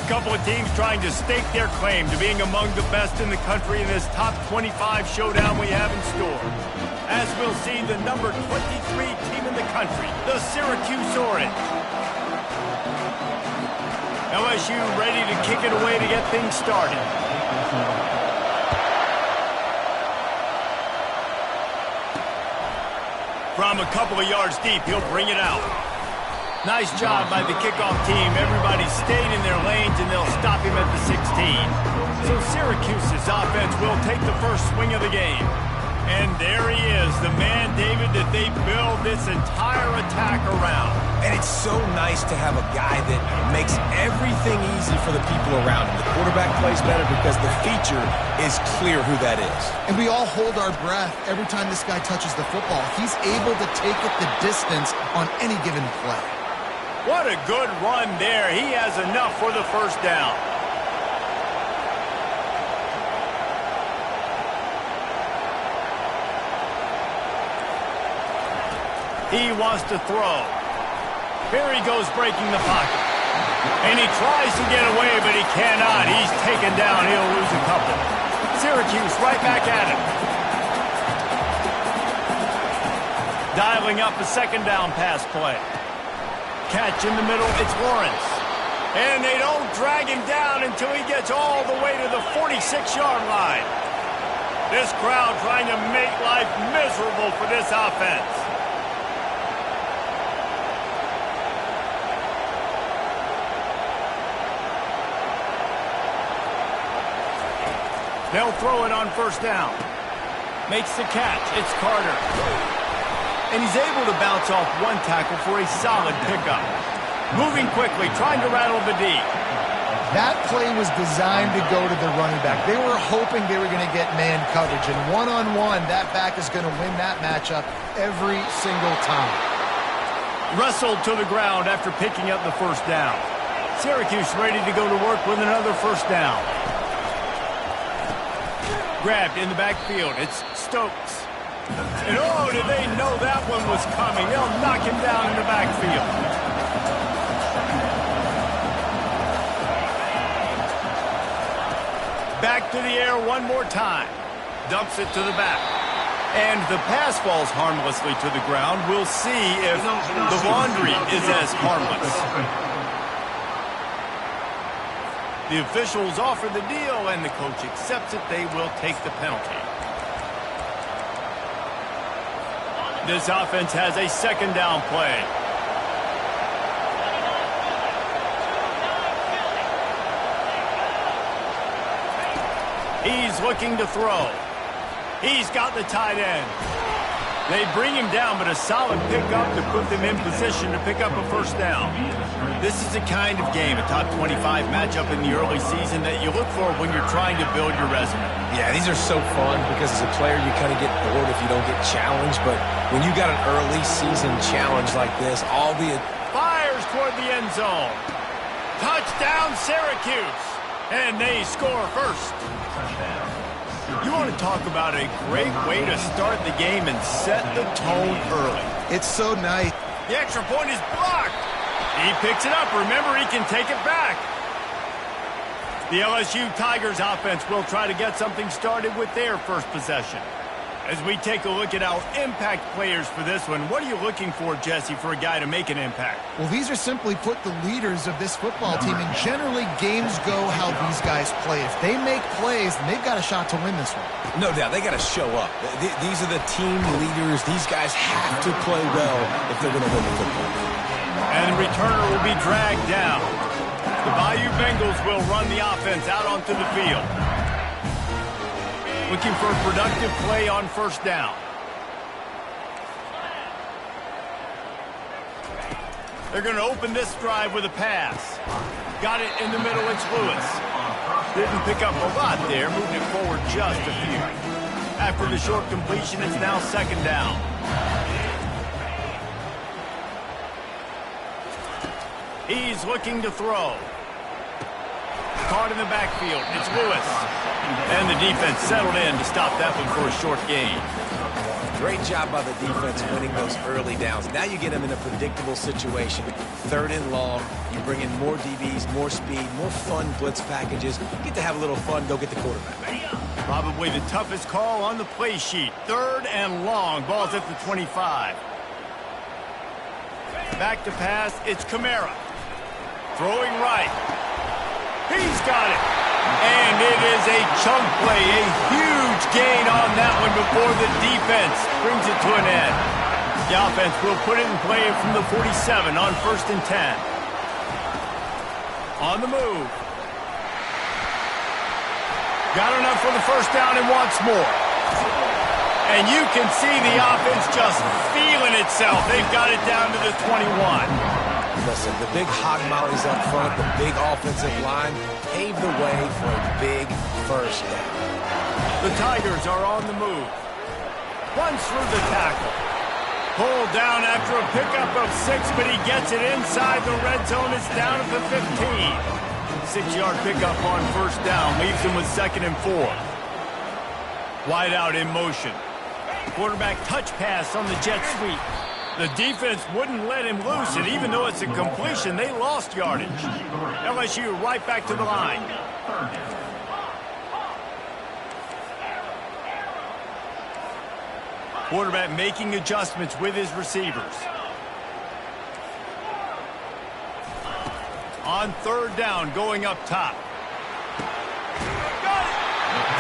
couple of teams trying to stake their claim to being among the best in the country in this top 25 showdown we have in store. As we'll see the number 23 team in the country, the Syracuse Orange. LSU ready to kick it away to get things started. From a couple of yards deep, he'll bring it out. Nice job by the kickoff team. Everybody stayed in their lanes, and they'll stop him at the 16. So Syracuse's offense will take the first swing of the game. And there he is, the man, David, that they build this entire attack around. And it's so nice to have a guy that makes everything easy for the people around him. The quarterback plays better because the feature is clear who that is. And we all hold our breath every time this guy touches the football. He's able to take it the distance on any given play. What a good run there. He has enough for the first down. He wants to throw. Here he goes breaking the pocket. And he tries to get away, but he cannot. He's taken down. He'll lose a couple. Syracuse right back at him. Dialing up a second down pass play. Catch in the middle. It's Lawrence. And they don't drag him down until he gets all the way to the 46-yard line. This crowd trying to make life miserable for this offense. They'll throw it on first down. Makes the catch. It's Carter. And he's able to bounce off one tackle for a solid pickup. Moving quickly, trying to rattle the D. That play was designed to go to the running back. They were hoping they were going to get man coverage. And one-on-one, that back is going to win that matchup every single time. Wrestled to the ground after picking up the first down. Syracuse ready to go to work with another first down. Grabbed in the backfield. It's Stokes. And oh, did they know that one was coming? They'll knock him down in the backfield. Back to the air one more time. Dumps it to the back. And the pass falls harmlessly to the ground. We'll see if the laundry is as harmless. The officials offer the deal, and the coach accepts it. They will take the penalty. This offense has a second down play. He's looking to throw. He's got the tight end. They bring him down, but a solid pickup to put them in position to pick up a first down. This is the kind of game, a top 25 matchup in the early season, that you look for when you're trying to build your resume. Yeah, these are so fun because as a player you kind of get bored if you don't get challenged, but when you got an early season challenge like this, all the... Fires toward the end zone. Touchdown, Syracuse. And they score first. You want to talk about a great way to start the game and set the tone early. It's so nice. The extra point is blocked. He picks it up. Remember, he can take it back. The LSU Tigers offense will try to get something started with their first possession. As we take a look at our impact players for this one, what are you looking for, Jesse, for a guy to make an impact? Well, these are simply put the leaders of this football team, and generally games go how these guys play. If they make plays, then they've got a shot to win this one. No doubt, they got to show up. These are the team leaders. These guys have to play well if they're going to win the football game. And the returner will be dragged down. The Bayou Bengals will run the offense out onto the field. Looking for a productive play on first down. They're going to open this drive with a pass. Got it in the middle, it's Lewis. Didn't pick up a lot there, moving it forward just a few. After the short completion, it's now second down. He's looking to throw. Caught in the backfield, it's Lewis. And the defense settled in to stop that one for a short gain. Great job by the defense winning those early downs. Now you get them in a predictable situation. 3rd and long. You bring in more DBs, more speed, more fun blitz packages. You get to have a little fun. Go get the quarterback. Probably the toughest call on the play sheet. 3rd and long. Ball's at the 25. Back to pass. It's Kamara. Throwing right. He's got it. And it is a chunk play. A huge gain on that one before the defense brings it to an end. The offense will put it in play from the 47 on 1st and 10. On the move. Got enough for the first down and wants more. And you can see the offense just feeling itself. They've got it down to the 21. Listen, the big hog mollies up front, the big offensive line, paved the way for a big first down. The Tigers are on the move. Runs through the tackle. Pulled down after a pickup of 6, but he gets it inside the red zone. It's down at the 15. 6-yard pickup on 1st down. Leaves him with 2nd and 4. Wide out in motion. Quarterback touch pass on the jet sweep. The defense wouldn't let him loose, and even though it's a completion, they lost yardage. LSU right back to the line. Quarterback making adjustments with his receivers. On 3rd down, going up top.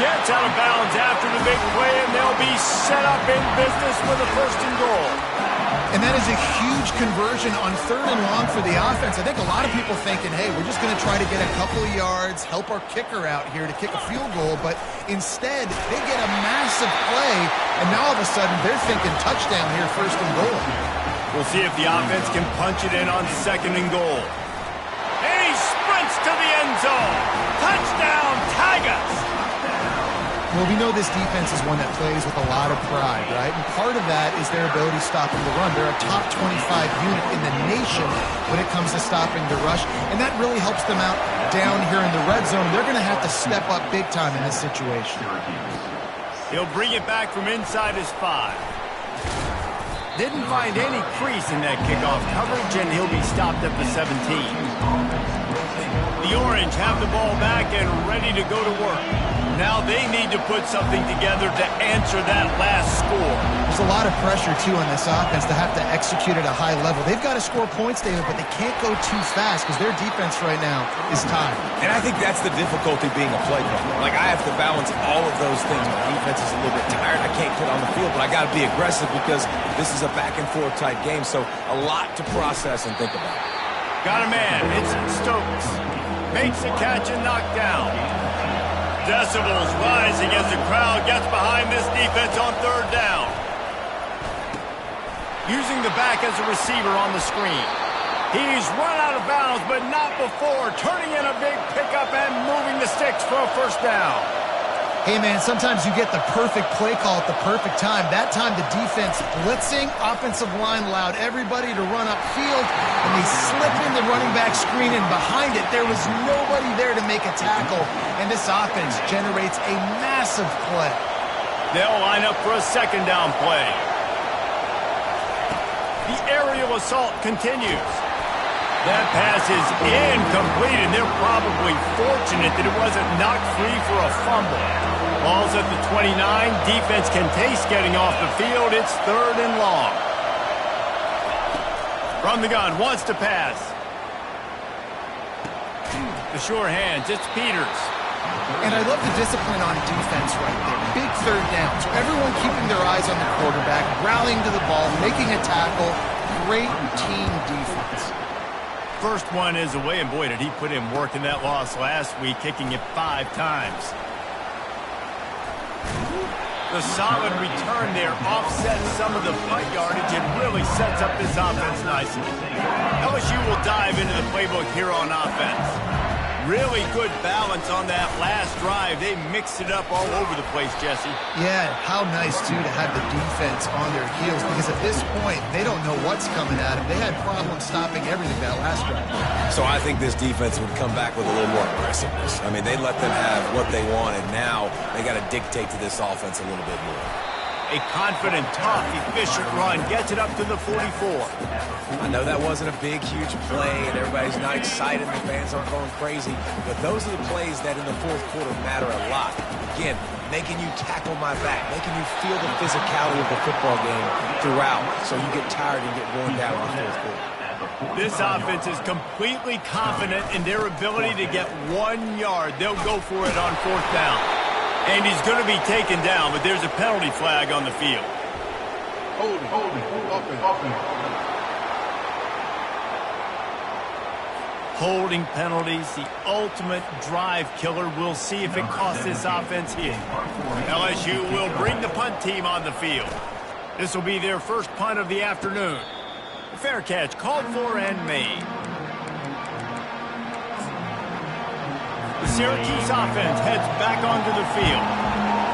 Gets out of bounds after the big play, and they'll be set up in business with a 1st and goal. And that is a huge conversion on 3rd and long for the offense. I think a lot of people thinking, hey, we're just going to try to get a couple of yards, help our kicker out here to kick a field goal. But instead, they get a massive play, and now all of a sudden they're thinking touchdown here, 1st and goal. We'll see if the offense can punch it in on 2nd and goal. And he sprints to the end zone. Touchdown, Tigers! Well, we know this defense is one that plays with a lot of pride, right? And part of that is their ability stopping the run. They're a top 25 unit in the nation when it comes to stopping the rush, and that really helps them out down here in the red zone. They're going to have to step up big time in this situation. He'll bring it back from inside his 5. Didn't find any crease in that kickoff coverage, and he'll be stopped at the 17. The Orange have the ball back and ready to go to work. Now they need to put something together to answer that last score. There's a lot of pressure, too, on this offense to have to execute at a high level. They've got to score points, David, but they can't go too fast because their defense right now is tired. And I think that's the difficulty being a play caller. Like, I have to balance all of those things. My defense is a little bit tired. I can't put on the field, but I got to be aggressive because this is a back-and-forth type game, so a lot to process and think about. Got a man. It's Stokes. Makes the catch and knocked down. Decibels rising as the crowd gets behind this defense on 3rd down. Using the back as a receiver on the screen. He's run out of bounds, but not before. Turning in a big pickup and moving the sticks for a 1st down. Hey, man, sometimes you get the perfect play call at the perfect time. That time the defense blitzing, offensive line allowed everybody to run upfield, and they slip in the running back screen, and behind it there was nobody there to make a tackle, and this offense generates a massive play. They'll line up for a 2nd down play. The aerial assault continues. That pass is incomplete, and they're probably fortunate that it wasn't knocked free for a fumble. Ball's at the 29. Defense can taste getting off the field. It's 3rd and long. From the gun, wants to pass. The sure hands, it's Peters. And I love the discipline on defense right there. Big 3rd down. So everyone keeping their eyes on the quarterback, rallying to the ball, making a tackle. Great team defense. First one is away, and boy, did he put in work in that loss last week, kicking it 5 times. The solid return there offsets some of the punt yardage and really sets up this offense nicely. LSU will dive into the playbook here on offense. Really good balance on that last drive. They mixed it up all over the place, Jesse. Yeah, how nice, too, to have the defense on their heels, because at this point, they don't know what's coming at them. They had problems stopping everything that last drive. So I think this defense would come back with a little more aggressiveness. I mean, they let them have what they want, and now they got to dictate to this offense a little bit more. A confident, tough, efficient run gets it up to the 44. I know that wasn't a big, huge play, and everybody's not excited, the fans aren't going crazy, but those are the plays that in the fourth quarter matter a lot. Again, making you tackle my back, making you feel the physicality of the football game throughout, so you get tired and get worn down in the fourth quarter. This offense is completely confident in their ability to get 1 yard. They'll go for it on fourth down. And he's going to be taken down, but there's a penalty flag on the field. Holding penalties, the ultimate drive killer. We'll see if it costs this offense here. LSU will bring the punt team on the field. This will be their first punt of the afternoon. Fair catch called for and made. The Syracuse offense heads back onto the field.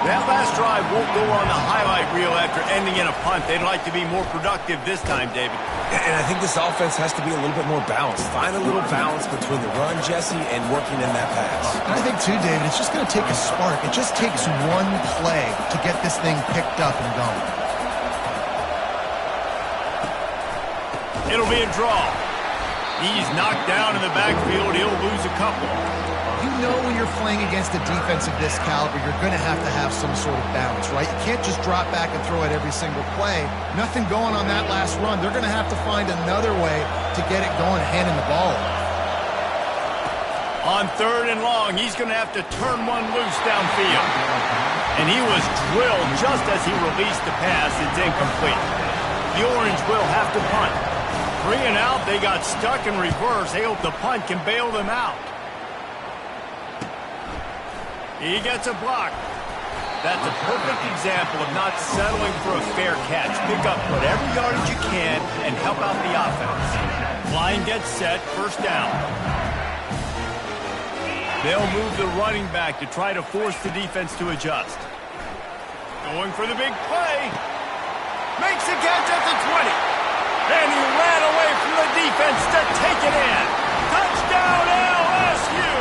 That last drive won't go on the highlight reel after ending in a punt. They'd like to be more productive this time, David. And I think this offense has to be a little bit more balanced. Find a little balance between the run, Jesse, and working in that pass. And I think, too, David, it's just going to take a spark. It just takes one play to get this thing picked up and going. It'll be a draw. He's knocked down in the backfield. He'll lose a couple. You know when you're playing against a defense of this caliber, you're going to have some sort of balance, right? You can't just drop back and throw it every single play. Nothing going on that last run. They're going to have to find another way to get it going, handing the ball. On third and long, he's going to have to turn one loose downfield. And he was drilled just as he released the pass. It's incomplete. The Orange will have to punt. 3 and out, they got stuck in reverse. They hope the punt can bail them out. He gets a block. That's a perfect example of not settling for a fair catch. Pick up whatever yardage you can and help out the offense. Line gets set, first down. They'll move the running back to try to force the defense to adjust. Going for the big play. Makes a catch at the 20. And he ran away from the defense to take it in. Touchdown, LSU!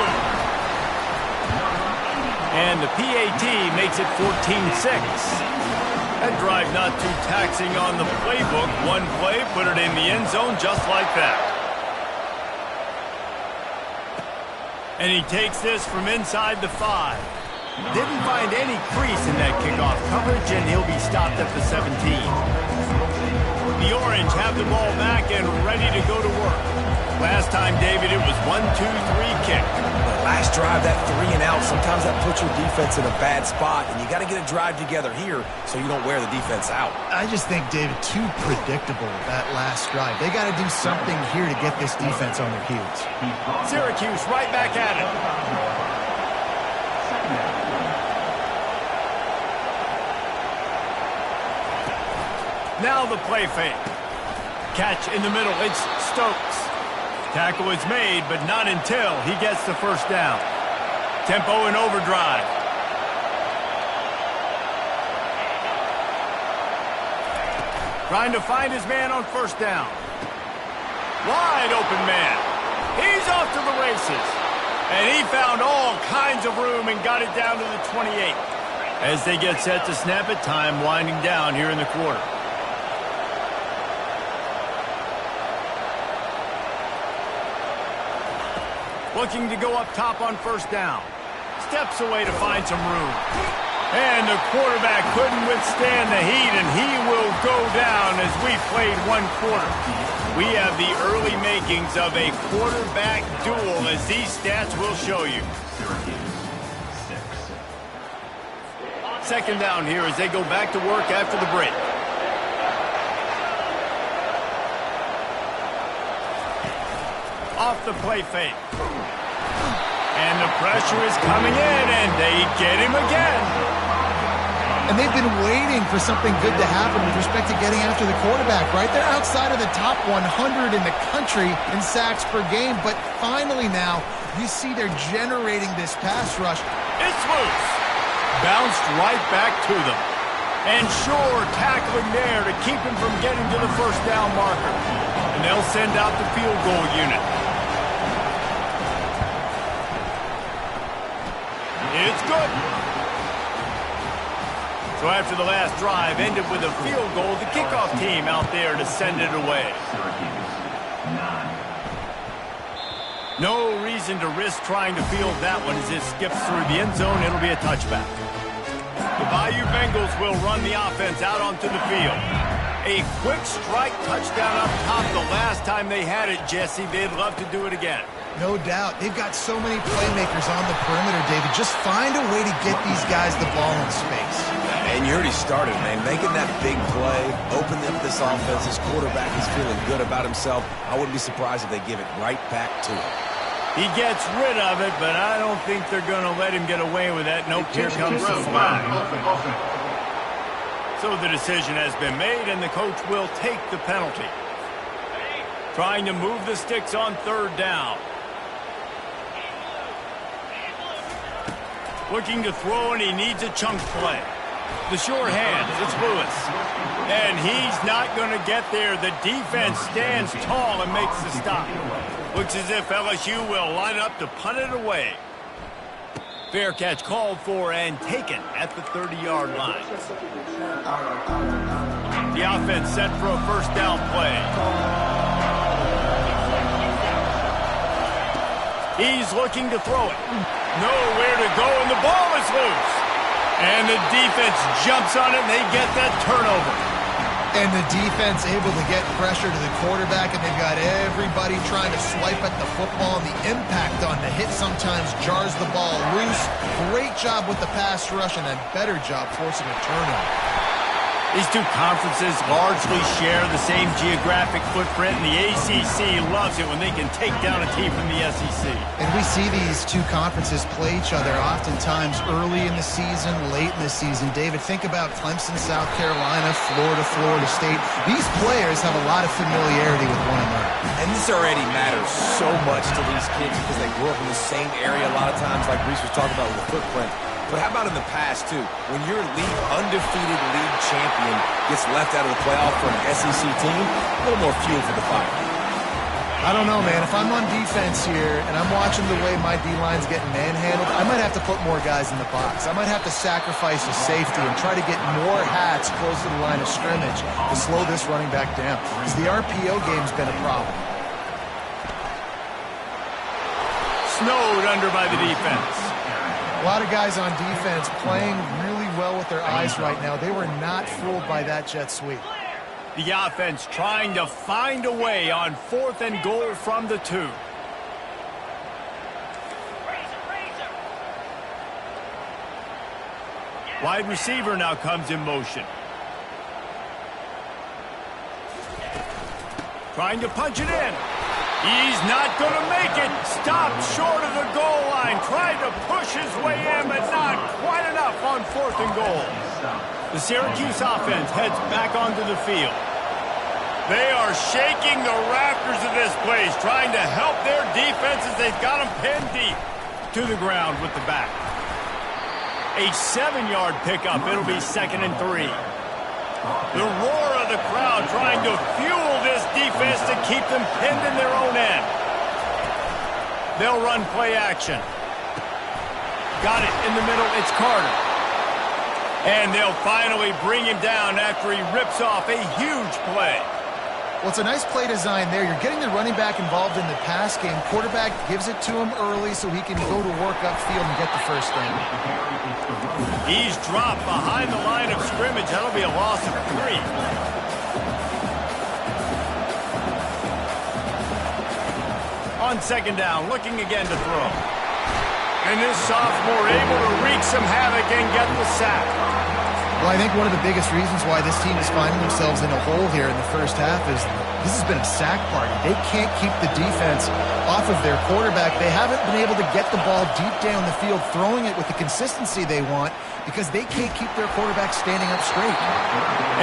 And the PAT makes it 14-6. That drive not too taxing on the playbook. One play, put it in the end zone just like that. And he takes this from inside the 5. Didn't find any crease in that kickoff coverage, and he'll be stopped at the 17. The Orange have the ball back and ready to go to work. Last time, David, it was 1-2-3 kick. The last drive, that 3 and out, sometimes that puts your defense in a bad spot, and you got to get a drive together here so you don't wear the defense out. I just think, David, too predictable, that last drive. They got to do something here to get this defense on their heels. Syracuse right back at it. Now the play fake. Catch in the middle. It's Stokes. Tackle is made, but not until he gets the first down. Tempo and overdrive. Trying to find his man on first down. Wide open man. He's off to the races. And he found all kinds of room and got it down to the 28. As they get set to snap it, time winding down here in the quarter. Looking to go up top on first down. Steps away to find some room. And the quarterback couldn't withstand the heat, and he will go down as we played one quarter. We have the early makings of a quarterback duel, as these stats will show you. Second down here as they go back to work after the break. Off the play fake. And the pressure is coming in, and they get him again. And they've been waiting for something good to happen with respect to getting after the quarterback, right? They're outside of the top 100 in the country in sacks per game, but finally now you see they're generating this pass rush. It's loose. Bounced right back to them. And Shore tackling there to keep him from getting to the first down marker. And they'll send out the field goal unit. It's good. So after the last drive ended with a field goal, the kickoff team out there to send it away. No reason to risk trying to field that one as it skips through the end zone. It'll be a touchback. The Bayou Bengals will run the offense out onto the field. A quick strike touchdown up top the last time they had it, Jesse. They'd love to do it again. No doubt. They've got so many playmakers on the perimeter, David. Just find a way to get these guys the ball in space. And you already started, man. Making that big play, opening up this offense. This quarterback is feeling good about himself. I wouldn't be surprised if they give it right back to him. He gets rid of it, but I don't think they're going to let him get away with that. Nope, here comes the flag. So the decision has been made, and the coach will take the penalty. Trying to move the sticks on third down. Looking to throw, and he needs a chunk play. The sure hands, it's Lewis. And he's not going to get there. The defense stands tall and makes the stop. Looks as if LSU will line up to punt it away. Fair catch called for and taken at the 30-yard line. The offense set for a first down play. He's looking to throw it. Nowhere to go, and the ball is loose. And the defense jumps on it, and they get that turnover. And the defense able to get pressure to the quarterback, and they've got everybody trying to swipe at the football. And the impact on the hit sometimes jars the ball loose. Great job with the pass rush, and a better job forcing a turnover. These two conferences largely share the same geographic footprint, and the ACC loves it when they can take down a team from the SEC. And we see these two conferences play each other oftentimes early in the season, late in the season. David, think about Clemson, South Carolina, Florida, Florida State. These players have a lot of familiarity with one another. And this already matters so much to these kids because they grew up in the same area a lot of times, like Reese was talking about with the footprint. But how about in the past, too? When your undefeated league champion gets left out of the playoff for an SEC team, a little more fuel for the fire. I don't know, man. If I'm on defense here and I'm watching the way my D-line's getting manhandled, I might have to put more guys in the box. I might have to sacrifice a safety and try to get more hats close to the line of scrimmage to slow this running back down. Because the RPO game's been a problem. Snowed under by the defense. A lot of guys on defense playing really well with their eyes right now. They were not fooled by that jet sweep. The offense trying to find a way on 4th and goal from the 2. Wide receiver now comes in motion. Trying to punch it in. He's not going to make it. Stopped short of the goal line. Tried to push his way in, but not quite enough on 4th and goal. The Syracuse offense heads back onto the field. They are shaking the rafters of this place, trying to help their defense as they've got them pinned deep to the ground with the back. A 7-yard pickup. It'll be 2nd and 3. The roar of the crowd trying to fuel this defense to keep them pinned in their own end. They'll run play action. Got it in the middle. It's Carter. And they'll finally bring him down after he rips off a huge play. Well, it's a nice play design there. You're getting the running back involved in the pass game. Quarterback gives it to him early so he can go to work upfield and get the first down. He's dropped behind the line of scrimmage. That'll be a loss of 3. On 2nd down, looking again to throw. And this sophomore able to wreak some havoc and get the sack. Well, I think one of the biggest reasons why this team is finding themselves in a hole here in the first half is this has been a sack party. They can't keep the defense off of their quarterback. They haven't been able to get the ball deep down the field, throwing it with the consistency they want because they can't keep their quarterback standing up straight.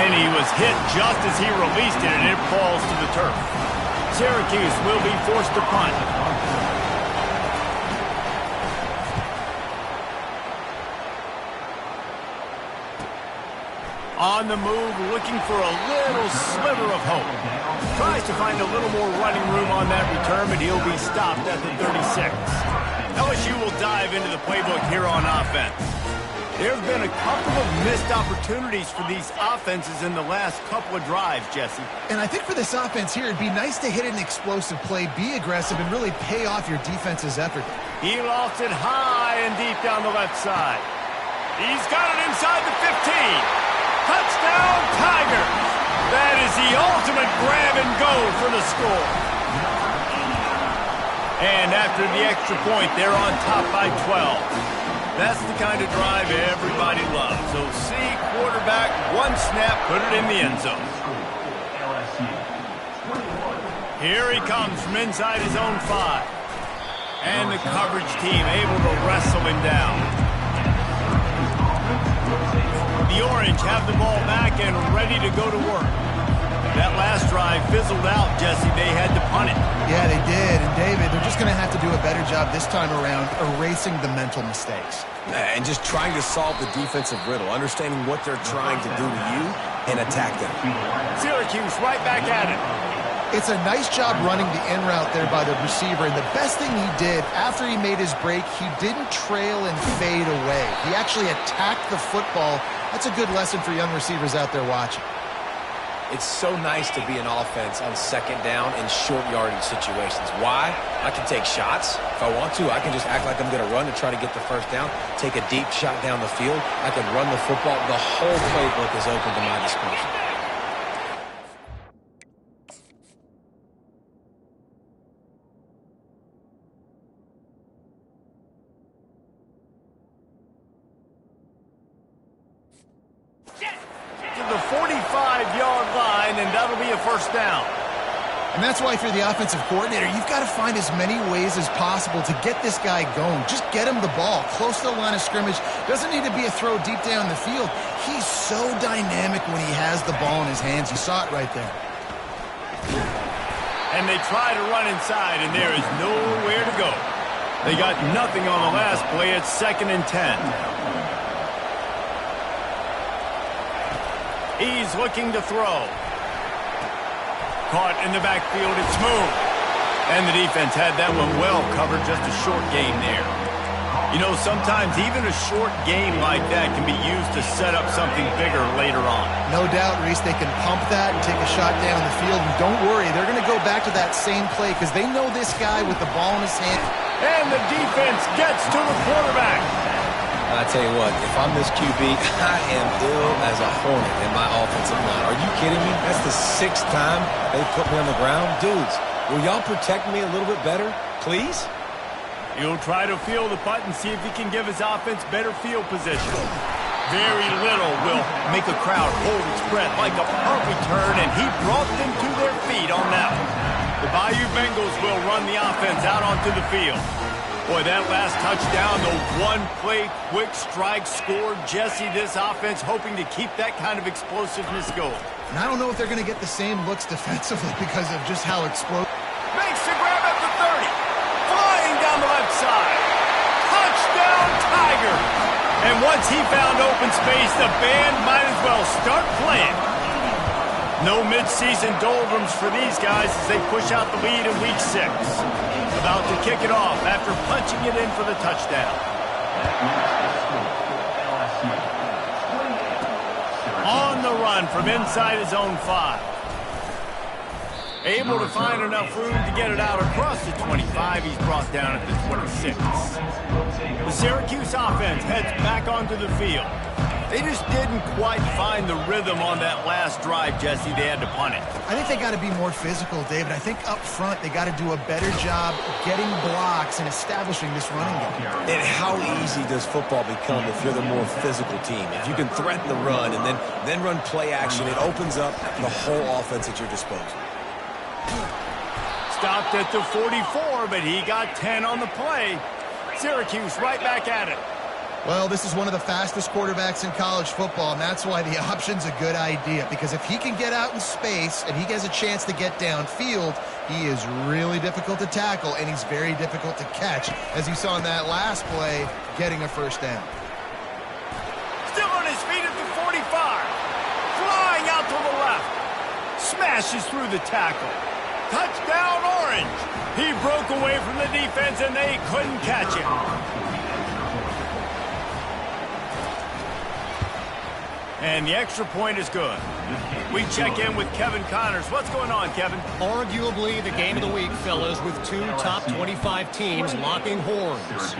And he was hit just as he released it, and it falls to the turf. Syracuse will be forced to punt. On the move, looking for a little sliver of hope. Tries to find a little more running room on that return, but he'll be stopped at the 36. LSU will dive into the playbook here on offense. There have been a couple of missed opportunities for these offenses in the last couple of drives, Jesse. And I think for this offense here, it'd be nice to hit an explosive play, be aggressive, and really pay off your defense's effort. He lost it high and deep down the left side. He's got it inside the 15. Touchdown, Tigers! That is the ultimate grab and go for the score. And after the extra point, they're on top by 12. That's the kind of drive everybody loves. So see quarterback, one snap, put it in the end zone. Here he comes from inside his own 5. And the coverage team able to wrestle him down. The Orange have the ball back and ready to go to work. That last drive fizzled out, Jesse. They had to punt it. Yeah, they did. And, David, they're just going to have to do a better job this time around erasing the mental mistakes. And just trying to solve the defensive riddle, understanding what they're trying to do to you and attack them. Syracuse right back at it. It's a nice job running the in route there by the receiver. And the best thing he did after he made his break, he didn't trail and fade away. He actually attacked the football. That's a good lesson for young receivers out there watching. It's so nice to be an offense on second down in short yardage situations. Why? I can take shots. If I want to, I can just act like I'm going to run to try to get the first down, take a deep shot down the field. I can run the football. The whole playbook is open to my disposal. The 45-yard line, and that'll be a first down. And that's why if you're the offensive coordinator, you've got to find as many ways as possible to get this guy going. Just get him the ball close to the line of scrimmage. Doesn't need to be a throw deep down the field. He's so dynamic when he has the ball in his hands. You saw it right there. And they try to run inside, and there is nowhere to go. They got nothing on the last play. It's 2nd and 10. He's looking to throw. Caught in the backfield, it's smooth. And the defense had that one well covered, just a short game there. You know, sometimes even a short game like that can be used to set up something bigger later on. No doubt, Reese, they can pump that and take a shot down the field. And don't worry, they're going to go back to that same play because they know this guy with the ball in his hand. And the defense gets to the quarterback. I tell you what, if I'm this QB, I am ill as a hornet in my offensive line. Are you kidding me? That's the 6th time they put me on the ground. Dudes, will y'all protect me a little bit better, please? He'll try to field the punt and see if he can give his offense better field position. Very little will make a crowd hold its breath like a punt return, and he brought them to their feet on that one. The Bayou Bengals will run the offense out onto the field. Boy, that last touchdown, the one-play quick strike scored. Jesse, this offense hoping to keep that kind of explosiveness going. And I don't know if they're going to get the same looks defensively because of just how explosive. Makes the grab at the 30. Flying down the left side. Touchdown, Tigers. And once he found open space, the band might as well start playing. No mid-season doldrums for these guys as they push out the lead in Week 6. About to kick it off after punching it in for the touchdown. On the run from inside his own 5. Able to find enough room to get it out across the 25. He's brought down at the 26. The Syracuse offense heads back onto the field. They just didn't quite find the rhythm on that last drive, Jesse. They had to punt it. I think they got to be more physical, David. I think up front they got to do a better job getting blocks and establishing this running game. And how easy does football become if you're the more physical team? If you can threaten the run and then run play action, it opens up the whole offense at your disposal. Stopped at the 44, but he got 10 on the play. Syracuse right back at it. Well, this is one of the fastest quarterbacks in college football, and that's why the option's a good idea. Because if he can get out in space and he gets a chance to get downfield, he is really difficult to tackle, and he's very difficult to catch. As you saw in that last play, getting a first down. Still on his feet at the 45. Flying out to the left. Smashes through the tackle. Touchdown, Orange. He broke away from the defense, and they couldn't catch him. And the extra point is good. We check in with Kevin Connors. What's going on, Kevin? Arguably the game of the week, fellas, with two top 25 teams locking horns.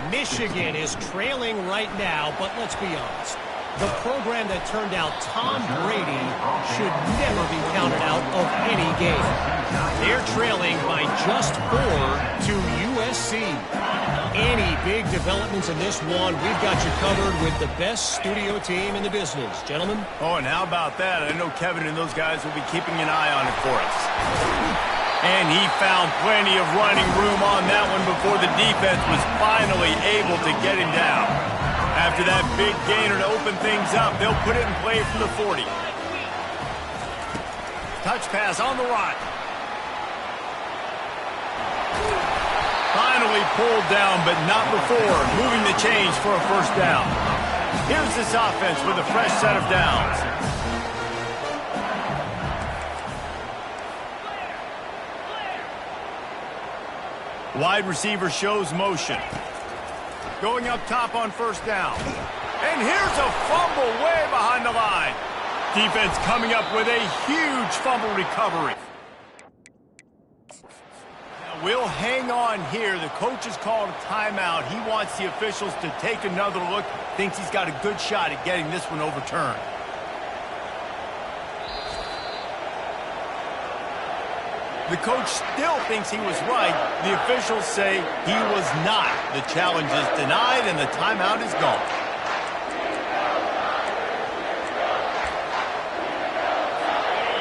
Michigan is trailing right now, but let's be honest. The program that turned out Tom Brady should never be counted out of any game. They're trailing by just 4 to USC. Any big developments in this one, we've got you covered with the best studio team in the business. Gentlemen? Oh, and how about that? I know Kevin and those guys will be keeping an eye on it for us. And he found plenty of running room on that one before the defense was finally able to get him down. After that big gainer to open things up, they'll put it in play from the 40. Touch pass on the run. Finally pulled down, but not before moving the chains for a first down. Here's this offense with a fresh set of downs. Wide receiver shows motion. Going up top on first down. And here's a fumble way behind the line. Defense coming up with a huge fumble recovery. Now we'll hang on here. The coach has called a timeout. He wants the officials to take another look. Thinks he's got a good shot at getting this one overturned. The coach still thinks he was right. The officials say he was not. The challenge is denied, and the timeout is gone.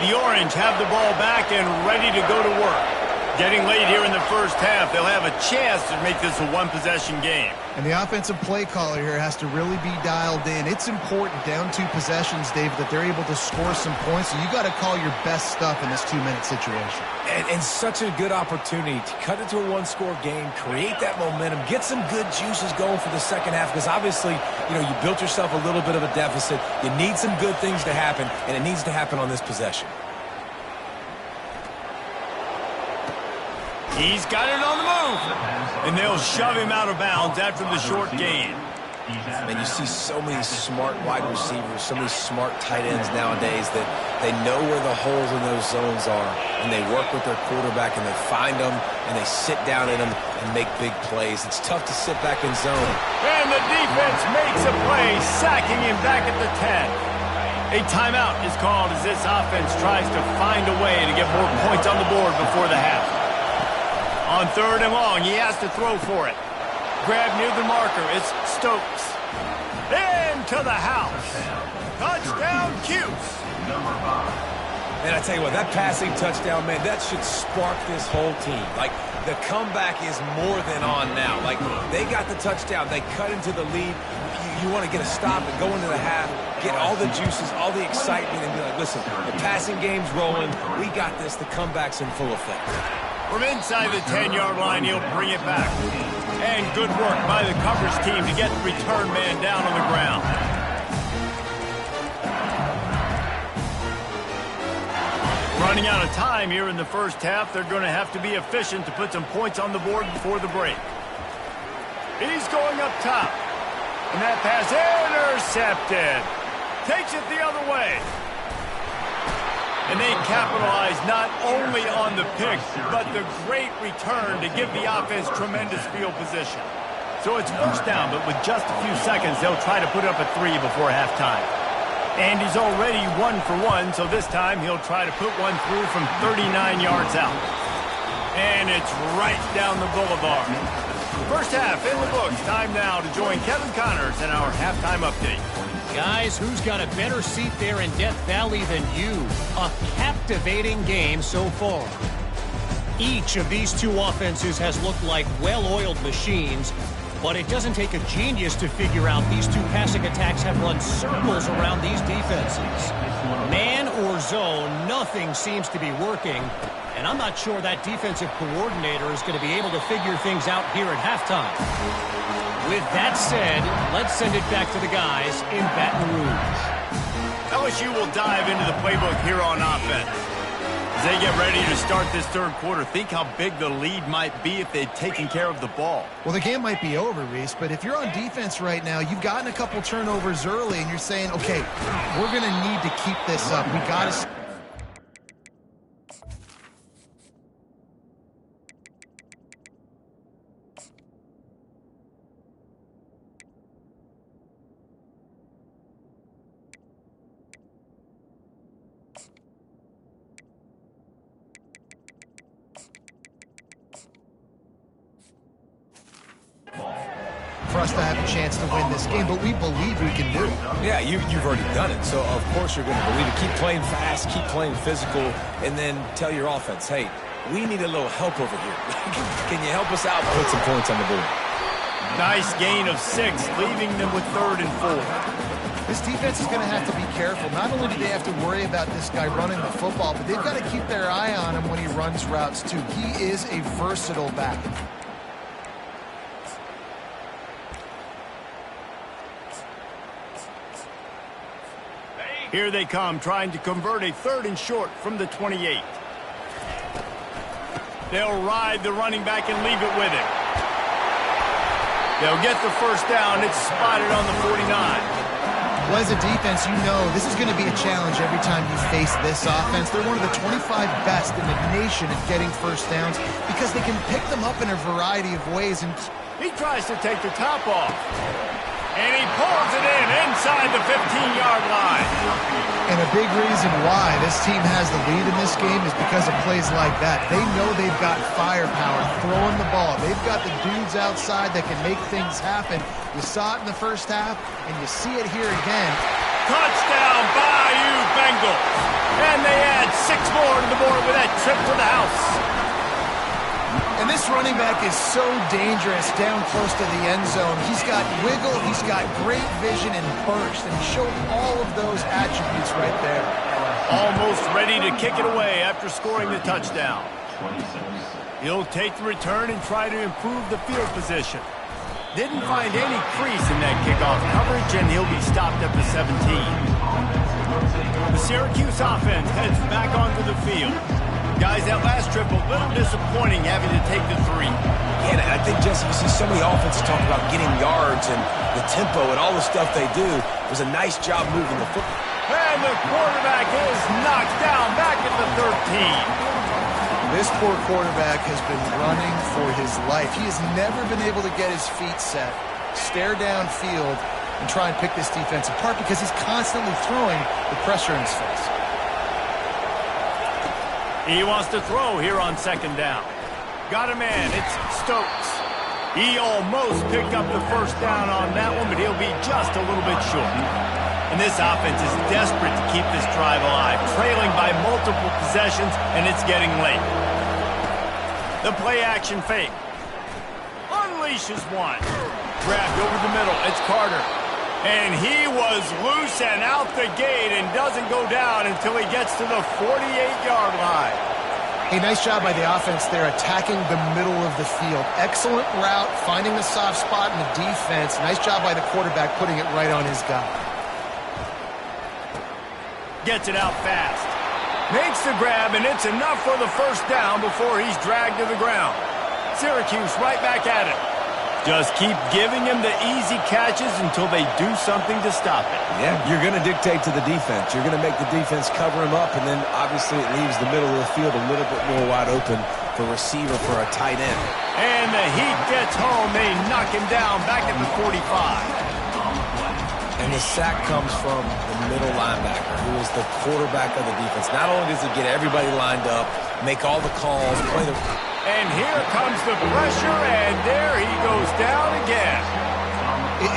The Orange have the ball back and ready to go to work. Getting late here in the first half, they'll have a chance to make this a one-possession game. And the offensive play caller here has to really be dialed in. It's important down 2 possessions, Dave, that they're able to score some points. So you got to call your best stuff in this 2-minute situation. And such a good opportunity to cut into a one-score game, create that momentum, get some good juices going for the second half, because obviously, you built yourself a little bit of a deficit. You need some good things to happen, and it needs to happen on this possession. He's got it on the move. And they'll shove him out of bounds after the short gain. Man, you see so many smart wide receivers, so many smart tight ends nowadays that they know where the holes in those zones are, and they work with their quarterback, and they find them, and they sit down in them and make big plays. It's tough to sit back in zone. And the defense makes a play, sacking him back at the 10. A timeout is called as this offense tries to find a way to get more points on the board before the half. On 3rd and long, he has to throw for it. Grab near the marker, it's Stokes. Into the house. Touchdown, Cuse. And I tell you what, that passing touchdown, man, that should spark this whole team. Like, the comeback is more than on now. Like, they got the touchdown. They cut into the lead. You want to get a stop and go into the half, get all the juices, all the excitement, and be like, listen, the passing game's rolling. We got this. The comeback's in full effect. From inside the 10-yard line, he'll bring it back. And good work by the coverage team to get the return man down on the ground. Running out of time here in the first half, they're going to have to be efficient to put some points on the board before the break. He's going up top. And that pass intercepted. Takes it the other way. And they capitalize not only on the pick, but the great return to give the offense tremendous field position. So it's first down, but with just a few seconds, they'll try to put up a 3 before halftime. And he's already 1 for 1, so this time he'll try to put one through from 39 yards out. And it's right down the boulevard. First half in the books. Time now to join Kevin Connors in our halftime update. Guys, who's got a better seat there in Death Valley than you? A captivating game so far. Each of these two offenses has looked like well-oiled machines, but it doesn't take a genius to figure out these two passing attacks have run circles around these defenses. Man or zone, nothing seems to be working, and I'm not sure that defensive coordinator is going to be able to figure things out here at halftime. With that said, let's send it back to the guys in Baton Rouge. LSU will dive into the playbook here on offense. As they get ready to start this third quarter, think how big the lead might be if they'd taken care of the ball. Well, the game might be over, Reese, but if you're on defense right now, you've gotten a couple turnovers early, and you're saying, okay, we're going to need to keep this up. We got to... for us to have a chance to win this game, but we believe we can do it. Yeah, you've already done it, so of course you're going to believe it. Keep playing fast, keep playing physical, and then tell your offense, hey, we need a little help over here. Can you help us out? Put some points on the board. Nice gain of 6, leaving them with 3rd and 4. This defense is going to have to be careful. Not only do they have to worry about this guy running the football, but they've got to keep their eye on him when he runs routes, too. He is a versatile back. Here they come, trying to convert a 3rd and short from the 28. They'll ride the running back and leave it with him. They'll get the first down. It's spotted on the 49. Well, as a defense, you know this is going to be a challenge every time you face this offense. They're one of the 25 best in the nation at getting first downs because they can pick them up in a variety of ways. And he tries to take the top off. And he pulls it in inside the 15-yard line. And a big reason why this team has the lead in this game is because of plays like that. They know they've got firepower throwing the ball. They've got the dudes outside that can make things happen. You saw it in the first half, and you see it here again. Touchdown, Bayou Bengals. And they add 6 more to the board with that trip to the house. And this running back is so dangerous down close to the end zone. He's got wiggle, he's got great vision and burst, and he showed all of those attributes right there. Almost ready to kick it away after scoring the touchdown. He'll take the return and try to improve the field position. Didn't find any crease in that kickoff coverage, and he'll be stopped at the 17. The Syracuse offense heads back onto the field. Guys, that last trip, a little disappointing having to take the 3. Yeah, I think, Jesse, you see so many offenses talk about getting yards and the tempo and all the stuff they do. It was a nice job moving the football. And the quarterback is knocked down back at the 13. This poor quarterback has been running for his life. He has never been able to get his feet set, stare downfield, and try and pick this defense apart because he's constantly throwing the pressure in his face. He wants to throw here on 2nd down. Got a man, it's Stokes. He almost picked up the first down on that one, but he'll be just a little bit short. And this offense is desperate to keep this drive alive, trailing by multiple possessions, and it's getting late. The play-action fake. Unleashes one. Grabbed over the middle, it's Carter. And he was loose and out the gate and doesn't go down until he gets to the 48-yard line. A nice job by the offense there attacking the middle of the field. Excellent route, finding the soft spot in the defense. Nice job by the quarterback putting it right on his guy. Gets it out fast. Makes the grab, and it's enough for the first down before he's dragged to the ground. Syracuse right back at it. Just keep giving him the easy catches until they do something to stop it. Yeah, you're going to dictate to the defense. You're going to make the defense cover him up, and then obviously it leaves the middle of the field a little bit more wide open for receiver for a tight end. And the heat gets home. They knock him down back at the 45. And the sack comes from the middle linebacker, who is the quarterback of the defense. Not only does he get everybody lined up, make all the calls, play the... And here comes the pressure, and there he goes down again.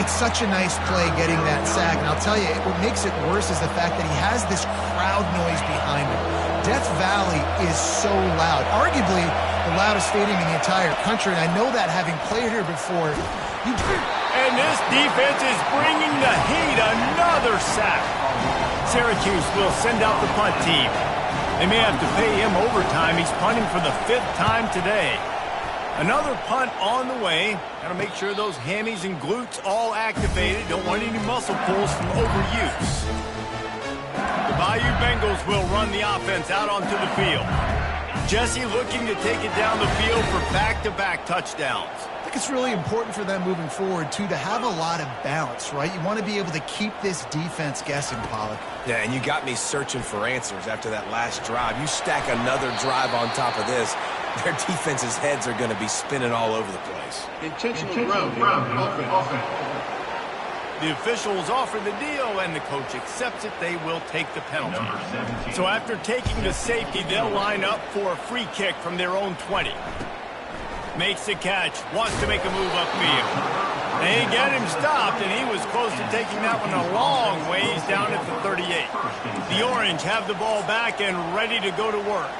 It's such a nice play getting that sack. And I'll tell you, what makes it worse is the fact that he has this crowd noise behind him. Death Valley is so loud, arguably the loudest stadium in the entire country. And I know that having played here before. And this defense is bringing the heat. Another sack. Syracuse will send out the punt team. They may have to pay him overtime. He's punting for the 5th time today. Another punt on the way. Got to make sure those hammies and glutes all activated. Don't want any muscle pulls from overuse. The Bayou Bengals will run the offense out onto the field. Jesse looking to take it down the field for back-to-back touchdowns. I think it's really important for them moving forward, too, to have a lot of balance, right? You want to be able to keep this defense guessing, Pollard. Yeah, and you got me searching for answers after that last drive. You stack another drive on top of this, their defense's heads are going to be spinning all over the place. Intentional ground, offense. The officials offer the deal, and the coach accepts it. They will take the penalty. So after taking the safety, they'll line up for a free kick from their own 20. Makes the catch, wants to make a move upfield. They get him stopped, and he was close to taking that one a long ways down at the 38. The Orange have the ball back and ready to go to work.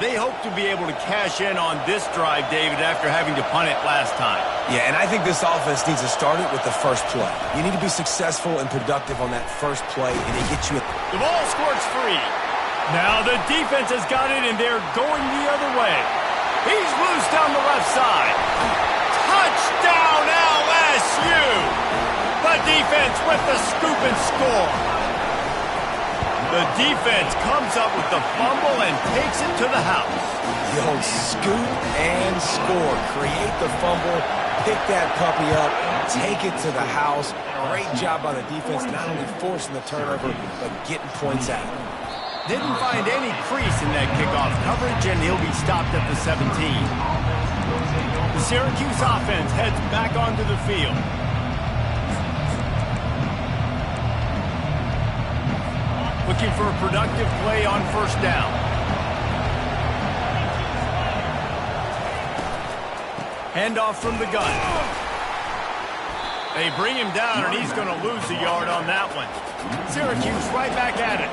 They hope to be able to cash in on this drive, David, after having to punt it last time. Yeah, and I think this offense needs to start it with the first play. You need to be successful and productive on that first play, and it gets you... The ball squirts free. Now the defense has got it, and they're going the other way. He's loose down the left side. Touchdown, LSU! The defense with the scoop and score. The defense comes up with the fumble and takes it to the house. The old scoop and score. Create the fumble, pick that puppy up, take it to the house. Great job by the defense, not only forcing the turnover, but getting points out. Didn't find any crease in that kickoff coverage, and he'll be stopped at the 17. The Syracuse offense heads back onto the field. Looking for a productive play on first down. Handoff from the gun. They bring him down, and he's going to lose a yard on that one. Syracuse right back at it.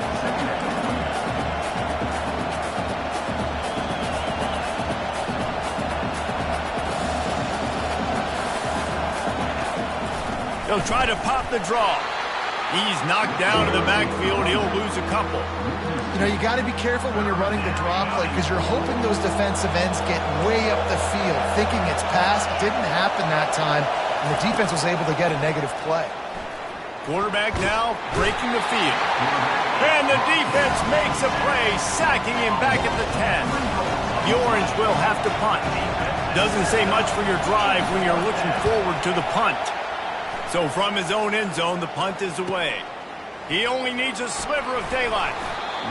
They'll try to pop the draw. He's knocked down to the backfield. He'll lose a couple. You know, you got to be careful when you're running the draw play because you're hoping those defensive ends get way up the field, thinking it's passed. Didn't happen that time, and the defense was able to get a negative play. Quarterback now breaking the field. And the defense makes a play, sacking him back at the 10. The Orange will have to punt. Doesn't say much for your drive when you're looking forward to the punt. So from his own end zone, the punt is away. He only needs a sliver of daylight.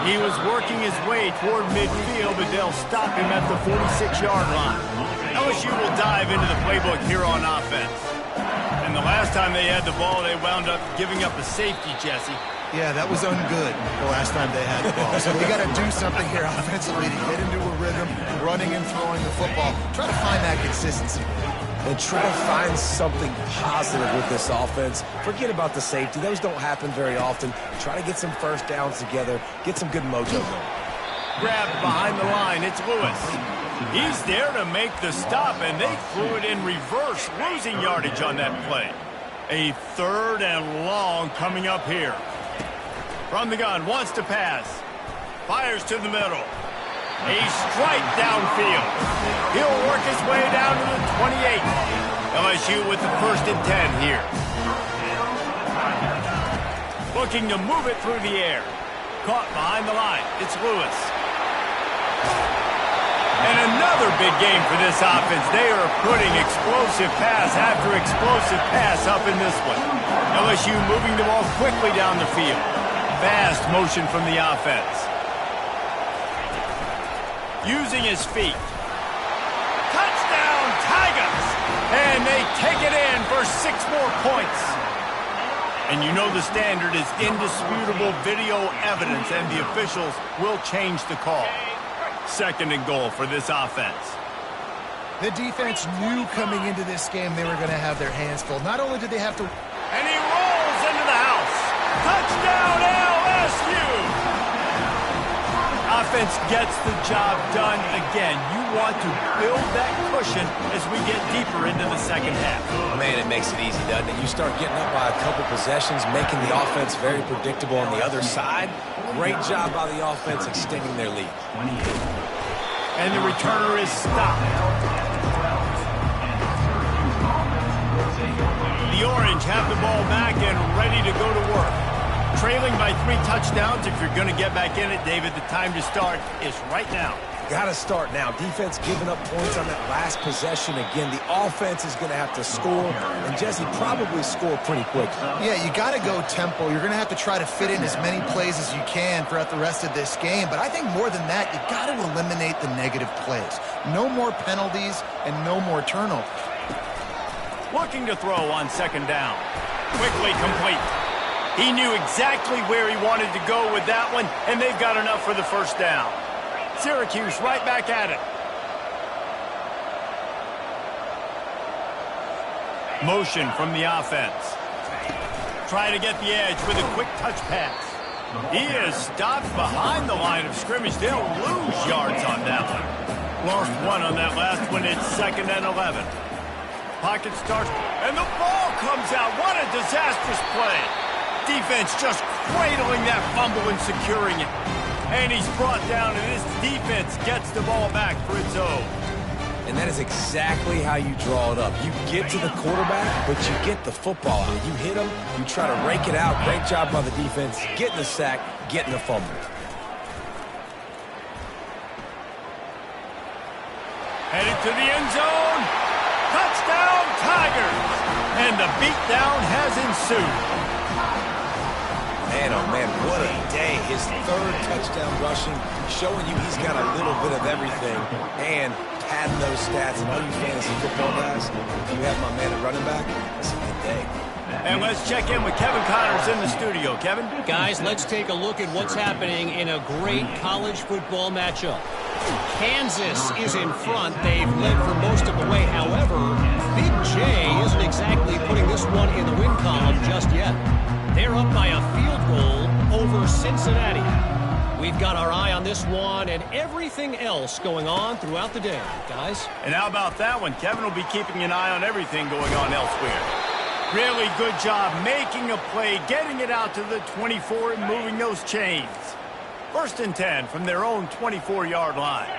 He was working his way toward midfield, but they'll stop him at the 46-yard line. LSU will dive into the playbook here on offense. And the last time they had the ball, they wound up giving up a safety, Jesse. Yeah, that was ungood the last time they had the ball. So we got to do something here offensively to get into a rhythm, running and throwing the football. Try to find that consistency. And try to find something positive with this offense. Forget about the safety. Those don't happen very often. Try to get some first downs together. Get some good mojo going. Grabbed behind the line. It's Lewis. He's there to make the stop, and they threw it in reverse, losing yardage on that play. A 3rd and long coming up here. From the gun, wants to pass. Fires to the middle. A strike downfield. He'll work his way down to the 28. LSU with the 1st and 10 here. Looking to move it through the air. Caught behind the line. It's Lewis. And another big game for this offense. They are putting explosive pass after explosive pass up in this one. LSU moving the ball quickly down the field. Fast motion from the offense. Using his feet. Touchdown, Tigers! And they take it in for 6 more points. And you know the standard is indisputable video evidence, and the officials will change the call. 2nd and goal for this offense. The defense knew coming into this game they were going to have their hands full. Not only did they have to... And he rolls into the house. Touchdown, LSU! Offense gets the job done again. You want to build that cushion as we get deeper into the second half. Man, it makes it easy, doesn't it? You start getting up by a couple possessions, making the offense very predictable on the other side. Great job by the offense extending their lead. And the returner is stopped. The Orange have the ball back and ready to go to work. Trailing by 3 touchdowns. If you're going to get back in it, David, the time to start is right now. Got to start now. Defense giving up points on that last possession. Again, the offense is going to have to score, and Jesse probably score pretty quick. Yeah, you got to go tempo. You're going to have to try to fit in as many plays as you can throughout the rest of this game. But I think more than that, you got to eliminate the negative plays. No more penalties and no more turnovers. Looking to throw on second down. Quickly complete. He knew exactly where he wanted to go with that one, and they've got enough for the first down. Syracuse right back at it. Motion from the offense. Try to get the edge with a quick touch pass. He is stopped behind the line of scrimmage. They'll lose yards on that one. Lost 1 on that last one. It's 2nd and 11. Pocket starts, and the ball comes out. What a disastrous play. Defense just cradling that fumble and securing it. And he's brought down, and this defense gets the ball back for its own. And that is exactly how you draw it up. You get to the quarterback, but you get the football out. You hit him, you try to rake it out. Great job by the defense, getting the sack, getting the fumble. Headed to the end zone. Touchdown, Tigers. And the beatdown has ensued. Man, oh man, what a day. His 3rd touchdown rushing, showing you he's got a little bit of everything, and padding those stats. And all you fantasy football guys, if you have my man at running back, it's a good day. And let's check in with Kevin Connors in the studio. Kevin? Guys, let's take a look at what's happening in a great college football matchup. Kansas is in front. They've led for most of the way. However, Big J isn't exactly putting this one in the win column just yet. They're up by a field goal over Cincinnati. We've got our eye on this one and everything else going on throughout the day, guys. And how about that one? Kevin will be keeping an eye on everything going on elsewhere. Really good job making a play, getting it out to the 24 and moving those chains. 1st and 10 from their own 24-yard line.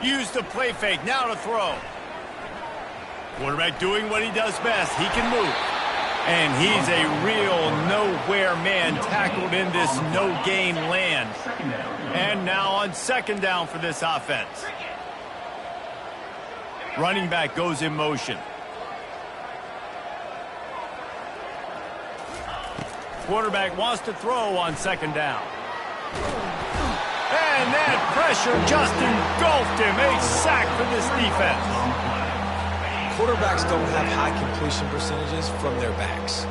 Use the play fake, now to throw. Quarterback doing what he does best. He can move. And he's a real nowhere man tackled in this no-gain land. And now on 2nd down for this offense. Running back goes in motion. Quarterback wants to throw on 2nd down. And that pressure just engulfed him. A sack for this defense. Quarterbacks don't have high completion percentages from their backs.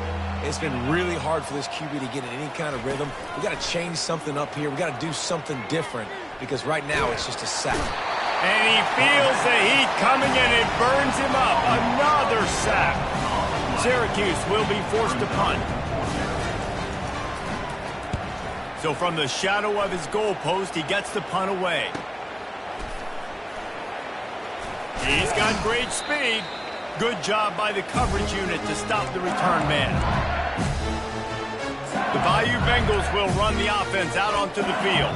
It's been really hard for this QB to get in any kind of rhythm. We got to change something up here. We got to do something different because right now it's just a sack. And he feels the heat coming and it burns him up. Another sack. Syracuse will be forced to punt. So from the shadow of his goalpost, he gets the punt away. He's got great speed. Good job by the coverage unit to stop the return man. The Bayou Bengals will run the offense out onto the field.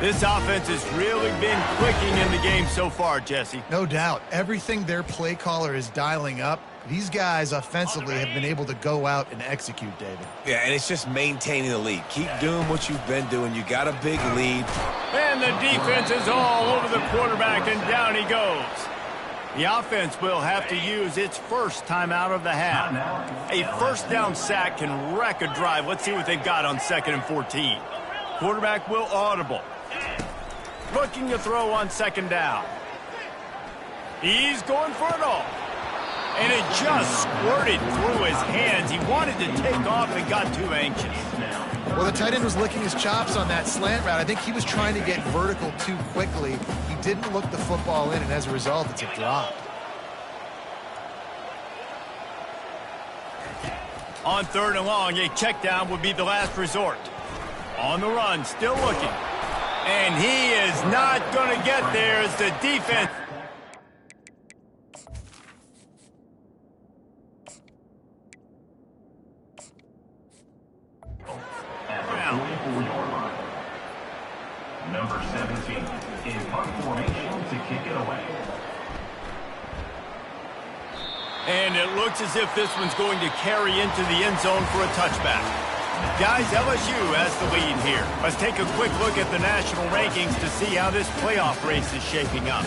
This offense has really been clicking in the game so far, Jesse. No doubt. Everything their play caller is dialing up, these guys offensively have been able to go out and execute, David. Yeah, and it's just maintaining the lead. Keep doing what you've been doing. You got a big lead. And the defense is all over the quarterback, and down he goes. The offense will have to use its first timeout of the half. A 1st down sack can wreck a drive. Let's see what they've got on 2nd and 14. Quarterback will audible. Looking to throw on 2nd down. He's going for it all. And it just squirted through his hands. He wanted to take off and got too anxious. Well, the tight end was licking his chops on that slant route. I think he was trying to get vertical too quickly. He didn't look the football in, and as a result, it's a drop. On 3rd and long, a check down would be the last resort. On the run, still looking. And he is not going to get there as the defense. Number 17 in punt formation to kick it away. And it looks as if this one's going to carry into the end zone for a touchback. Guys, LSU has the lead here. Let's take a quick look at the national rankings to see how this playoff race is shaping up.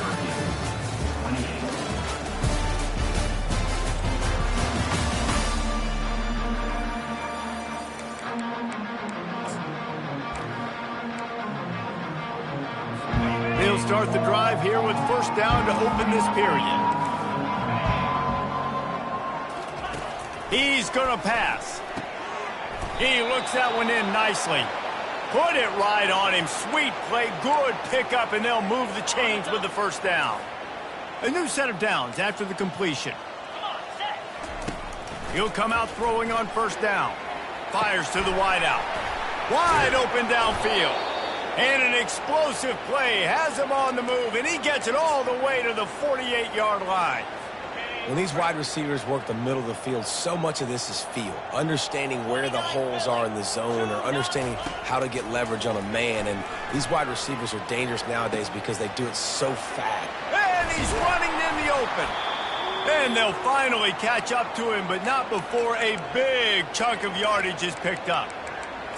They'll start the drive here with first down to open this period. He's going to pass. He looks that one in nicely. Put it right on him. Sweet play. Good pickup, and they'll move the chains with the first down. A new set of downs after the completion. He'll come out throwing on first down. Fires to the wideout. Wide open downfield. And an explosive play. Has him on the move, and he gets it all the way to the 48-yard line. When these wide receivers work the middle of the field, so much of this is feel. Understanding where the holes are in the zone or understanding how to get leverage on a man. And these wide receivers are dangerous nowadays because they do it so fast. And he's running in the open. And they'll finally catch up to him, but not before a big chunk of yardage is picked up.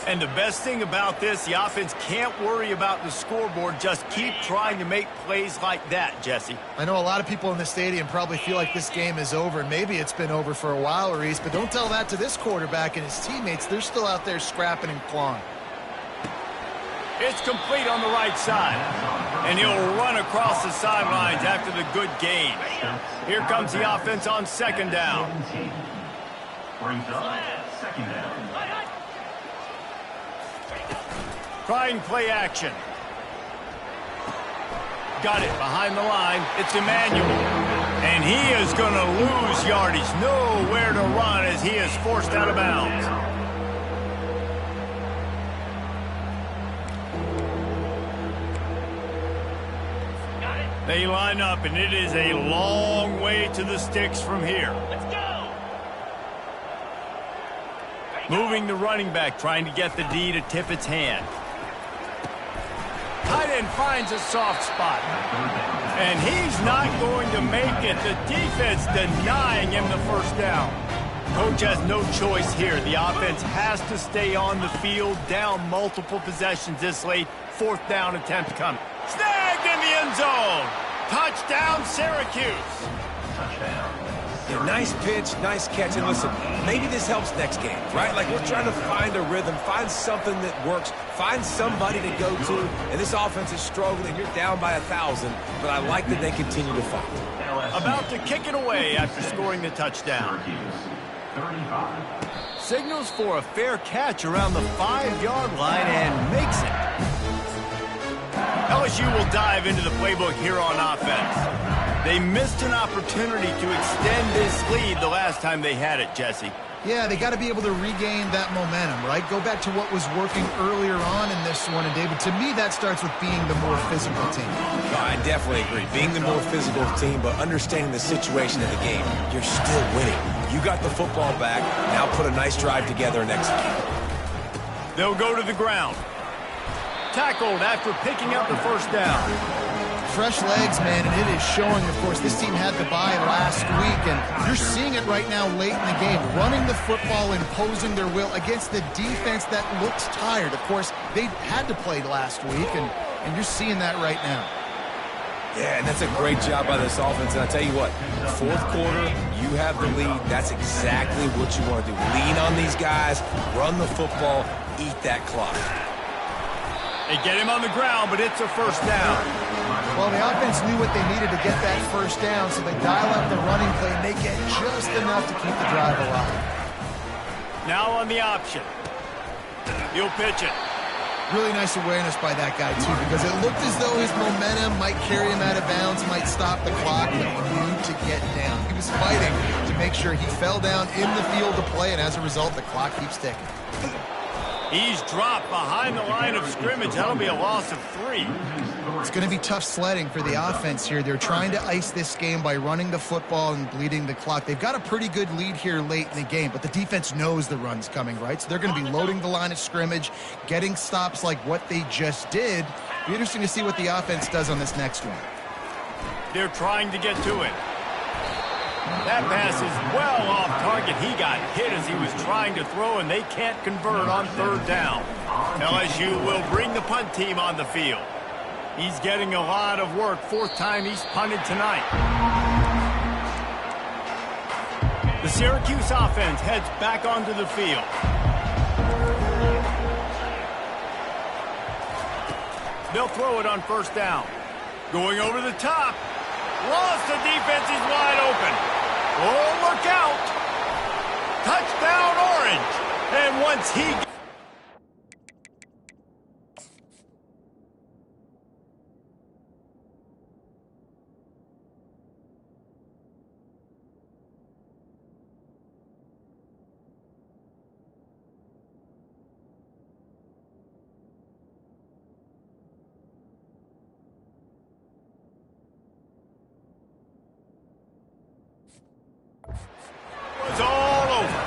And the best thing about this, the offense can't worry about the scoreboard. Just keep trying to make plays like that, Jesse. I know a lot of people in the stadium probably feel like this game is over. Maybe it's been over for a while, Reese, but don't tell that to this quarterback and his teammates. They're still out there scrapping and clawing. It's complete on the right side. And he'll run across the sidelines after the good gain. Here comes the offense on second down. Brings up second down. Trying play action. Got it behind the line. It's Emmanuel. And he is going to lose yardage. Nowhere to run as he is forced out of bounds. They line up, and it is a long way to the sticks from here. Let's go. Moving the running back, trying to get the D to tip its hand. Tight end finds a soft spot. And he's not going to make it. The defense denying him the first down. Coach has no choice here. The offense has to stay on the field, down multiple possessions this late. Fourth down attempt coming. Snagged in the end zone. Touchdown, Syracuse. Touchdown. Yeah, nice pitch, nice catch. And listen, maybe this helps next game, right? Like we're trying to find a rhythm, find something that works, find somebody to go to. And this offense is struggling. You're down by 1,000, but I like that they continue to fight. About to kick it away after scoring the touchdown. 35. Signals for a fair catch around the 5-yard line and makes it. LSU will dive into the playbook here on offense. They missed an opportunity to extend this lead the last time they had it, Jesse. Yeah, they got to be able to regain that momentum, right? Go back to what was working earlier on in this one. And, David, to me, that starts with being the more physical team. No, I definitely agree. Being the more physical team, but understanding the situation of the game. You're still winning. You got the football back. Now put a nice drive together and execute. They'll go to the ground. Tackled after picking up the first down. Fresh legs, man, and it is showing, of course. This team had the bye last week, and you're seeing it right now late in the game. Running the football, imposing their will against the defense that looks tired. Of course, they had to play last week, and you're seeing that right now. Yeah, and that's a great job by this offense. And I tell you what, fourth quarter, you have the lead. That's exactly what you want to do. Lean on these guys, run the football, eat that clock. They get him on the ground, but it's a first down. Well, the offense knew what they needed to get that first down, so they dial up the running play, and they get just enough to keep the drive alive. Now on the option. He'll pitch it. Really nice awareness by that guy, too, because it looked as though his momentum might carry him out of bounds, might stop the clock, but he knew to get down. He was fighting to make sure he fell down in the field to play, and as a result, the clock keeps ticking. He's dropped behind the line of scrimmage. That'll be a loss of 3. It's going to be tough sledding for the offense here. They're trying to ice this game by running the football and bleeding the clock. They've got a pretty good lead here late in the game, but the defense knows the run's coming, right? So they're going to be loading the line of scrimmage, getting stops like what they just did. It'll be interesting to see what the offense does on this next one. They're trying to get to it. That pass is well off target. He got hit as he was trying to throw, and they can't convert on third down. LSU will bring the punt team on the field. He's getting a lot of work. Fourth time he's punted tonight. The Syracuse offense heads back onto the field. They'll throw it on first down. Going over the top. Lost the defense. He's wide open. Oh, look out. Touchdown, Orange. And once he... was all over.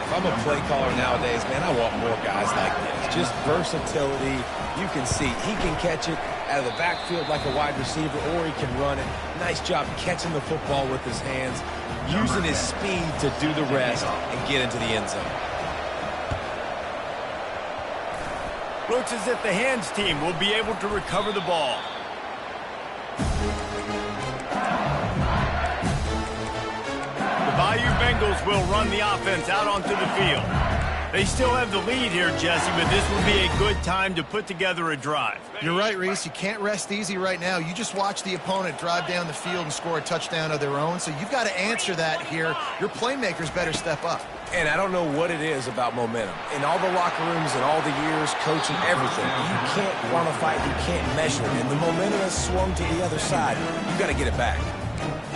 If I'm a play caller nowadays, man, I want more guys like this. Just versatility. You can see he can catch it out of the backfield like a wide receiver, or he can run it. Nice job catching the football with his hands, using his speed to do the rest and get into the end zone. Looks as if the hands team will be able to recover the ball. Bayou Bengals will run the offense out onto the field. They still have the lead here, Jesse, but this will be a good time to put together a drive. You're right, Reese. You can't rest easy right now. You just watch the opponent drive down the field and score a touchdown of their own, so you've got to answer that here. Your playmakers better step up. And I don't know what it is about momentum. In all the locker rooms and all the years, coaching, everything, you can't quantify it, you can't measure it. And the momentum has swung to the other side. You've got to get it back.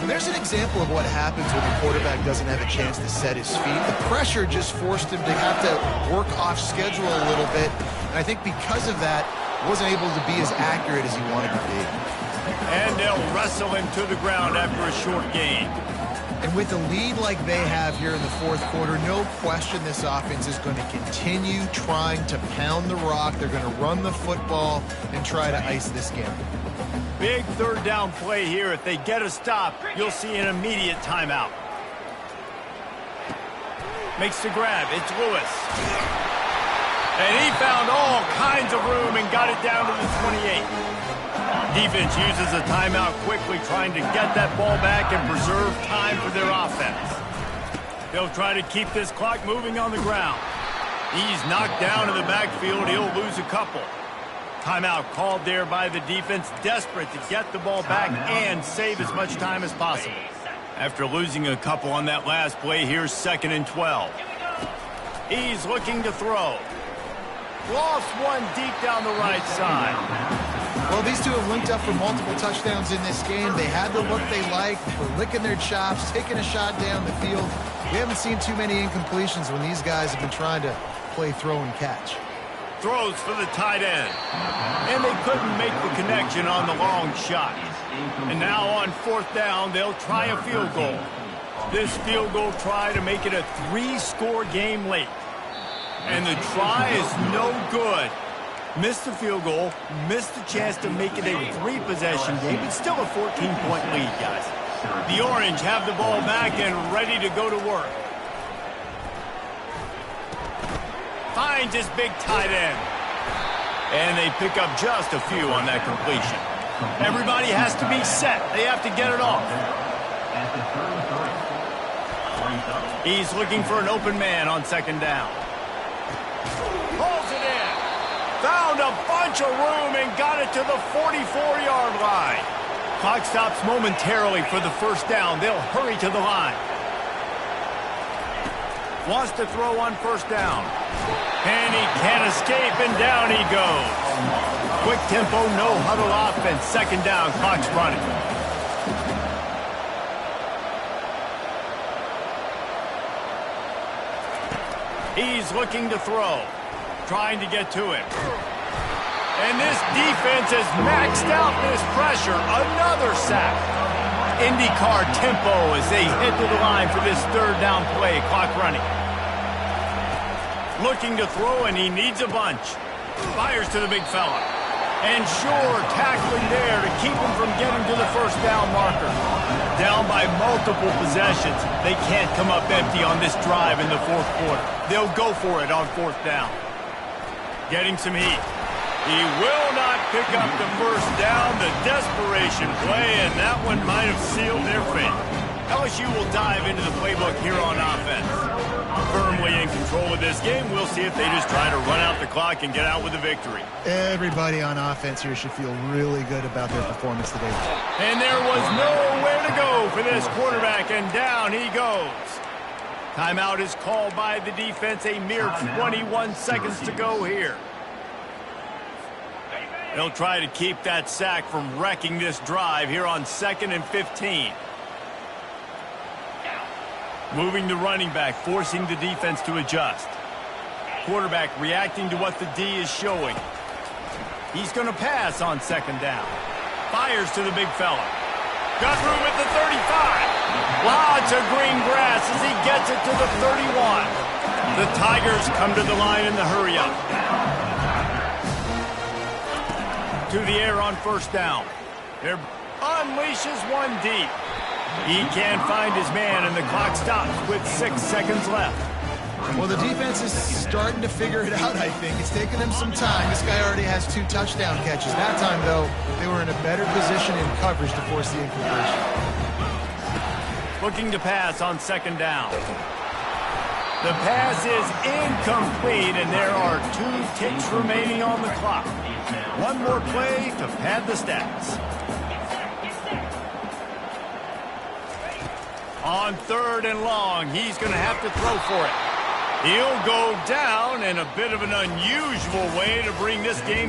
There's an example of what happens when the quarterback doesn't have a chance to set his feet. The pressure just forced him to have to work off schedule a little bit. And I think because of that, wasn't able to be as accurate as he wanted to be. And they'll wrestle him to the ground after a short gain. And with a lead like they have here in the fourth quarter, no question this offense is going to continue trying to pound the rock. They're going to run the football and try to ice this game. Big third down play here. If they get a stop, you'll see an immediate timeout. Makes the grab. It's Lewis. And he found all kinds of room and got it down to the 28. Defense uses a timeout quickly, trying to get that ball back and preserve time for their offense. They'll try to keep this clock moving on the ground. He's knocked down in the backfield. He'll lose a couple. Timeout called there by the defense, desperate to get the ball back and save as much time as possible. After losing a couple on that last play, here's 2nd and 12. He's looking to throw. Lost one deep down the right side. Well, these two have linked up for multiple touchdowns in this game. They had the look they like, were licking their chops, taking a shot down the field. We haven't seen too many incompletions when these guys have been trying to play throw and catch. Throws for the tight end. And they couldn't make the connection on the long shot. And now on 4th down, they'll try a field goal. This field goal try to make it a 3-score game late. And the try is no good. Missed the field goal, missed the chance to make it a 3-possession game, but still a 14-point lead, guys. The Orange have the ball back and ready to go to work. Finds his big tight end. And they pick up just a few on that completion. Everybody has to be set. They have to get it off. He's looking for an open man on 2nd down. Pulls it in. Found a bunch of room and got it to the 44-yard line. Clock stops momentarily for the 1st down. They'll hurry to the line. Wants to throw on 1st down. And he can't escape, and down he goes. Quick tempo, no huddle offense. 2nd down, clock's running. He's looking to throw. Trying to get to it. And this defense has maxed out this pressure. Another sack. IndyCar tempo as they head to the line for this 3rd down play. Clock running. Looking to throw, and he needs a bunch. Fires to the big fella. And sure, tackling there to keep him from getting to the 1st down marker. Down by multiple possessions. They can't come up empty on this drive in the fourth quarter. They'll go for it on fourth down. Getting some heat. He will not pick up the first down. The desperation play, and that one might have sealed their fate. LSU will dive into the playbook here on offense. Firmly in control of this game. We'll see if they just try to run out the clock and get out with a victory. Everybody on offense here should feel really good about their performance today. And there was nowhere to go for this quarterback, and down he goes. Timeout is called by the defense. A mere 21 seconds to go here. They'll try to keep that sack from wrecking this drive here on 2nd and 15. Moving the running back, forcing the defense to adjust. Quarterback reacting to what the D is showing. He's going to pass on 2nd down. Fires to the big fella. Got room at the 35. Lots of green grass as he gets it to the 31. The Tigers come to the line in the hurry-up. To the air on 1st down. There unleashes one deep. He can't find his man, and the clock stops with 6 seconds left. Well, the defense is starting to figure it out, I think. It's taken them some time. This guy already has 2 touchdown catches. That time, though, they were in a better position in coverage to force the incompletion. Looking to pass on 2nd down. The pass is incomplete, and there are 2 ticks remaining on the clock. One more play to pad the stats. On 3rd and long, he's going to have to throw for it. He'll go down in a bit of an unusual way to bring this game